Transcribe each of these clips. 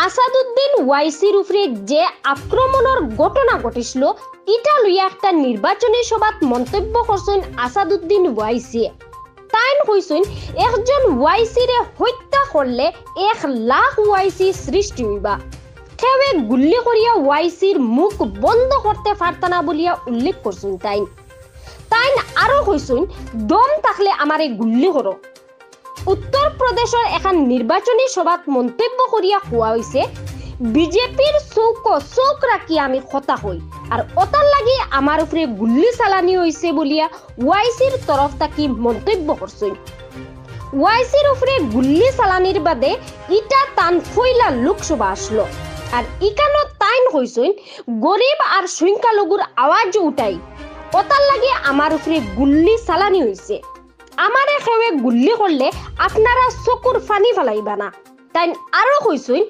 আসাদুদ্দিন ওয়াইসির উপরে যে আক্রমণের ঘটনা ঘটিছিল ইটা লইয়া একটা নির্বাচনী সভাত মন্তব্য করছেন আসাদুদ্দিন ওয়াইসি। তাইন কইছেন একজন ওয়াইসিরে হত্যা করলে 1,00,000 ওয়াইসি সৃষ্টি হইবা। কেউ গুল্লি করিয়া ওয়াইসির মুখ বন্ধ করতে পারত না বলিয়া উল্লেখ করছেন। তাইন আরো কইছেন দম থাকলে আমারে গুল্লি করো। উত্তর প্রদেশের এখন নির্বাচনী সভাত মন্তব্য করিয়া কোয়া হয়েছে বিজেপির চৌক রাখি আমি কথা হই আর ওটার লাগি আমার উপরে গুল্লি চালানি হয়েছে বলিয়া ওয়াইসির তরফ থাকি মন্তব্য করছেন। ওয়াইসির উপরে গুল্লি চালানির বাদে ইটা তান ফইলা লোকসভা আসলো আর ইকানো তাইন কইছেন গরিব আর সংখ্যালঘুর আওয়াজ উঠাই ওটার লাগি আমার উপরে গুল্লি চালানি হয়েছে। আমারে খেয়ে গুল্লি করলে আপনারা চকুর ফানি ফেলাইবা না। তাই আরো কইছেন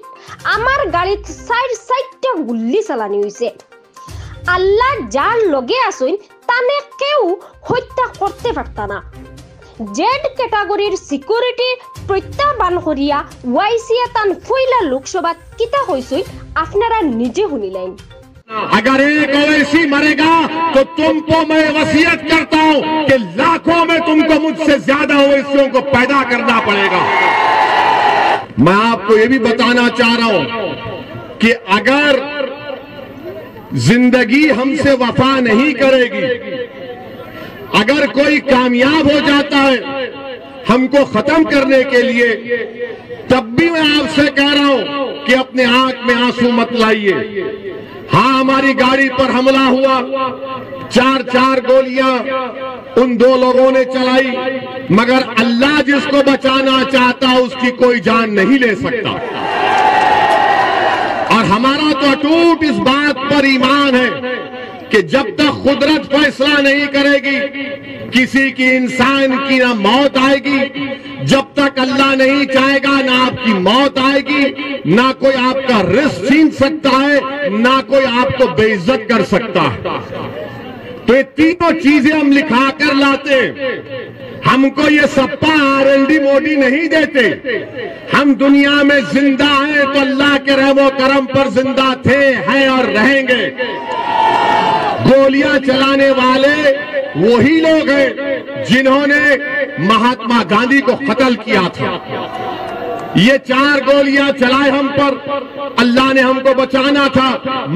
আমার গাড়িত 4টা গুল্লি চালানি হয়েছে। আল্লাহ যার লগে আসেন তানে কেউ হত্যা করতে পারত না। জেড ক্যাটাগরির সিকিউরিটি প্রত্যাহ্বান করিয়া ওয়াইসিয়া তান ফইলা লোকসভা কিতা কইছেন আপনারা নিজে শুনিলেন। अगर एक ओवैसी मरेगा तो तुमको मैं वसीयत करता हूं कि लाखों में तुमको मुझसे ज्यादा ओवैसियों को पैदा करना पड़ेगा। मैं आपको ये भी बताना चाह रहा हूं कि अगर जिंदगी हमसे वफा नहीं करेगी, अगर कोई कामयाब हो जाता है हमको खत्म करने के लिए, तब भी मैं आपसे कह रहा हूं कि अपने आंख में आंसू मत लाइए। हाँ, हमारी गाड़ी पर हमला हुआ, 4 गोलियां उन 2 लोगों ने चलाई, मगर अल्लाह जिसको बचाना चाहता उसकी कोई जान नहीं ले सकता। और हमारा तो अटूट इस बात पर ईमान है कि जब तक कुदरत फैसला नहीं करेगी किसी की इंसान की ना मौत आएगी, जब तक अल्लाह नहीं चाहेगा ना आपकी मौत आएगी, ना कोई आपका रिस्क छीन सकता है, ना कोई आपको बेइज्जत कर सकता है। तो ये तीनों चीजें हम लिखा कर लाते। हमको ये सप्पा आरएलडी मोदी नहीं देते। हम दुनिया में जिंदा हैं तो अल्लाह के रहमो करम पर जिंदा थे, हैं और रहेंगे। गोलियां चलाने वाले वही लोग हैं जिन्होंने महात्मा गांधी को कत्ल किया था। ये 4 गोलियां चलाए हम पर, अल्लाह ने हमको बचाना था।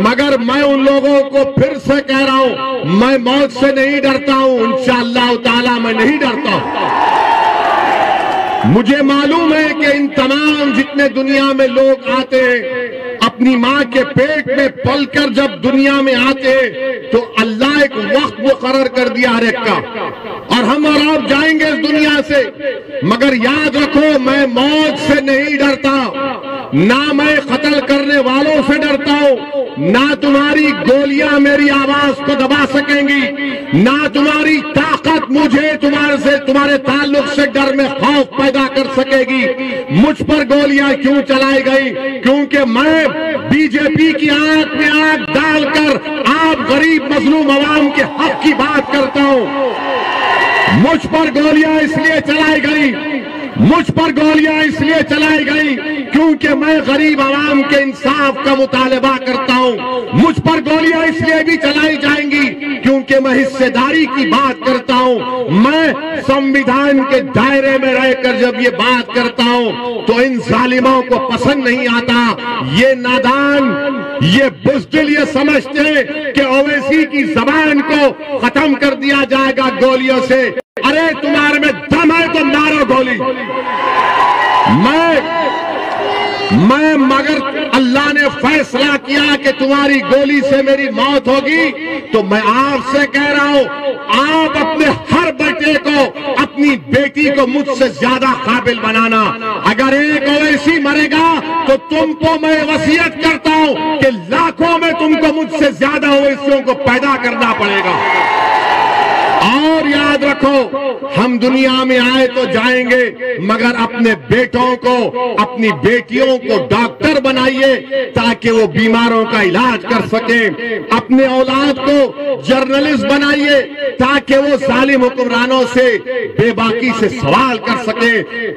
मगर मैं उन लोगों को फिर से कह रहा हूं, मैं मौत से नहीं डरता हूं, इंशाअल्लाह ताला मैं नहीं डरता हूं। मुझे मालूम है कि इन तमाम जितने दुनिया में लोग आते हैं अपनी मां के पेट में पलकर जब दुनिया में आते हैं तो अल्लाह एक वक्त मुकर्रर कर दिया हर एक का, और हम और आप जाएंगे इस दुनिया से। मगर याद रखो, मैं मौत से नहीं डरता, ना मैं कत्ल करने वालों से डरता हूं, ना तुम्हारी गोलियां मेरी आवाज को दबा सकेंगी, ना तुम्हारी ताकत मुझे तुम्हारे ताल्लुक से डर में खौफ पैदा कर सकेगी। मुझ पर गोलियां क्यों चलाई गई? क्योंकि मैं बीजेपी की आंख में आंख डालकर आप गरीब मजलूम अवाम के हक की बात करता हूं। मुझ पर गोलियां इसलिए चलाई गई, मुझ पर गोलियां इसलिए चलाई गई क्योंकि मैं गरीब आवाम के इंसाफ का मुतालबा करता हूं। मुझ पर गोलियां इसलिए भी चलाई जाएंगी क्योंकि मैं हिस्सेदारी की बात करता हूं। मैं संविधान के दायरे में रहकर जब ये बात करता हूं तो इन जालिमों को पसंद नहीं आता। ये नादान, ये बुज़दिल ये समझते हैं कि ओवैसी की जबान को खत्म कर दिया जाएगा गोलियों से। अरे तुम्हारे में दम है तो मारो गोली। मैं मगर अल्लाह ने फैसला किया कि तुम्हारी गोली से मेरी मौत होगी, तो मैं आपसे कह रहा हूं, आप अपने हर बेटे को, अपनी बेटी को मुझसे ज्यादा काबिल बनाना। अगर एक ओवैसी मरेगा तो तुमको मैं वसीयत करता हूं कि लाखों में तुमको मुझसे ज्यादा ओवैसियों को पैदा करना पड़ेगा। और याद याद रखो, हम दुनिया में आए तो जाएंगे, मगर अपने बेटों को, अपनी बेटियों को डॉक्टर बनाइए ताकि वो बीमारों का इलाज कर सके। अपने औलाद को जर्नलिस्ट बनाइए ताकि वो जालिम हुक्मरानों से बेबाकी से सवाल कर सके।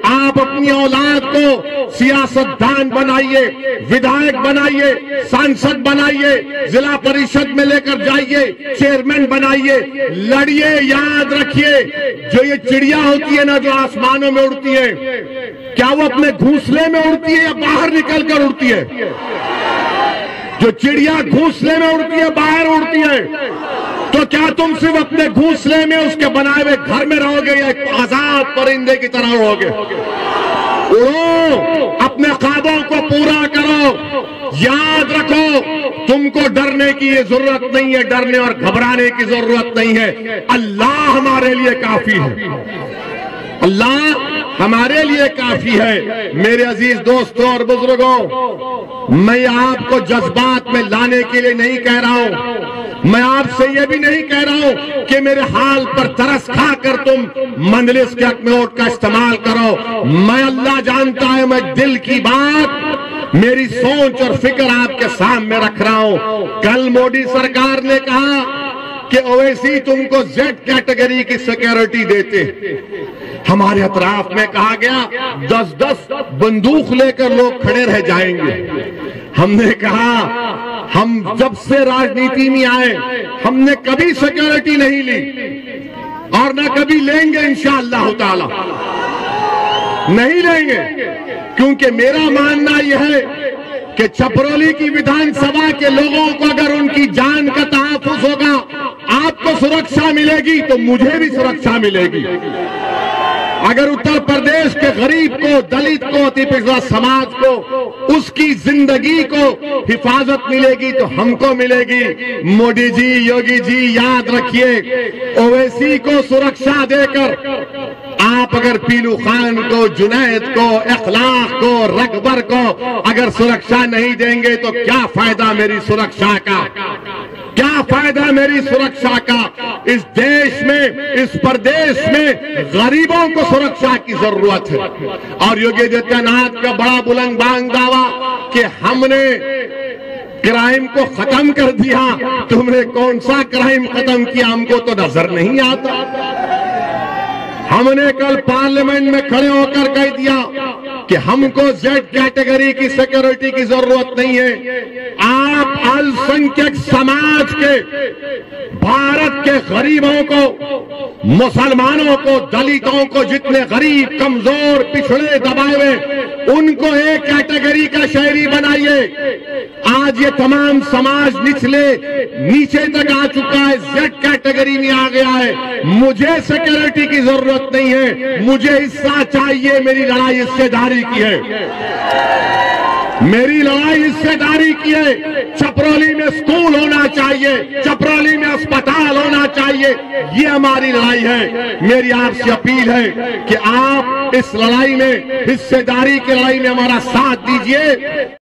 आप अपनी औलाद को सियासतदान बनाइए, विधायक बनाइए, सांसद बनाइए, जिला परिषद में लेकर जाइए, चेयरमैन बनाइए, लड़िए। याद रखिए, जो ये चिड़िया होती है ना, जो आसमानों में उड़ती है, क्या वो अपने घोंसले में उड़ती है या बाहर निकलकर उड़ती है? जो चिड़िया घोंसले में उड़ती है, बाहर उड़ती है, तो क्या तुम सिर्फ अपने घोंसले में, उसके बनाए हुए घर में रहोगे या एक आजाद परिंदे की तरह रहोगे? उड़ो, अपने ख्वाबों को पूरा करो। याद रखो, तुमको डरने की ये जरूरत नहीं है, डरने और घबराने की जरूरत नहीं है। अल्लाह हमारे लिए काफी है, अल्लाह हमारे लिए काफी है। मेरे अजीज दोस्तों और बुजुर्गों, मैं आपको जज्बात में लाने के लिए नहीं कह रहा हूं, मैं आपसे ये भी नहीं कह रहा हूं कि मेरे हाल पर तरस खाकर तुम मंजलिस के हक में वोट का इस्तेमाल करो। मैं, अल्लाह जानता है, मैं दिल की बात, मेरी सोच और फिक्र आपके सामने रख रहा हूं। कल मोदी सरकार ने कहा कि ओवैसी तुमको जेड कैटेगरी की सिक्योरिटी देते। हमारे अतराफ में कहा गया 10-10 बंदूक लेकर लोग खड़े रह जाएंगे। हमने कहा, हम जब से राजनीति में आए हमने कभी सिक्योरिटी नहीं ली और ना कभी लेंगे, इंशाअल्लाह ताला नहीं लेंगे, क्योंकि मेरा मानना यह है कि छपरौली की विधानसभा के लोगों को अगर उनकी जान का तहफ्फुज़ होगा, आपको सुरक्षा मिलेगी तो मुझे भी सुरक्षा मिलेगी। अगर उत्तर प्रदेश के गरीब को, दलित को, अति पिछड़ा समाज को, उसकी जिंदगी को हिफाजत मिलेगी तो हमको मिलेगी। मोदी जी, योगी जी, याद रखिए, ओवैसी को सुरक्षा देकर आप अगर पीलू खान को, जुनैद को, इखलाक को, रकबर को अगर सुरक्षा नहीं देंगे तो क्या फायदा मेरी सुरक्षा का? क्या फायदा मेरी सुरक्षा का? इस देश में, इस प्रदेश में गरीबों को सुरक्षा की जरूरत है। और योगी आदित्यनाथ का बड़ा बुलंद बांग दावा कि हमने क्राइम को खत्म कर दिया। तुमने कौन सा क्राइम खत्म किया? हमको तो नजर नहीं आता। हमने कल पार्लियामेंट में खड़े होकर कह दिया कि हमको जेड कैटेगरी की सिक्योरिटी की जरूरत नहीं है। आप अल्पसंख्यक समाज के, भारत के गरीबों को, मुसलमानों को, दलितों को, जितने गरीब, कमजोर, पिछड़े, दबाए हुए, उनको एक कैटेगरी का शहरी बनाइए। आज ये तमाम समाज नीचे तक आ चुका है, जेड कैटेगरी में आ गया है। मुझे सिक्योरिटी की जरूरत नहीं है, मुझे हिस्सा चाहिए। मेरी लड़ाई हिस्सेदारी की है, मेरी लड़ाई हिस्सेदारी की है। छपरौली में स्कूल होना चाहिए, छपरौली में अस्पताल होना चाहिए, ये हमारी लड़ाई है। मेरी आपसे अपील है कि आप इस लड़ाई में, हिस्सेदारी की लड़ाई में हमारा साथ दीजिए।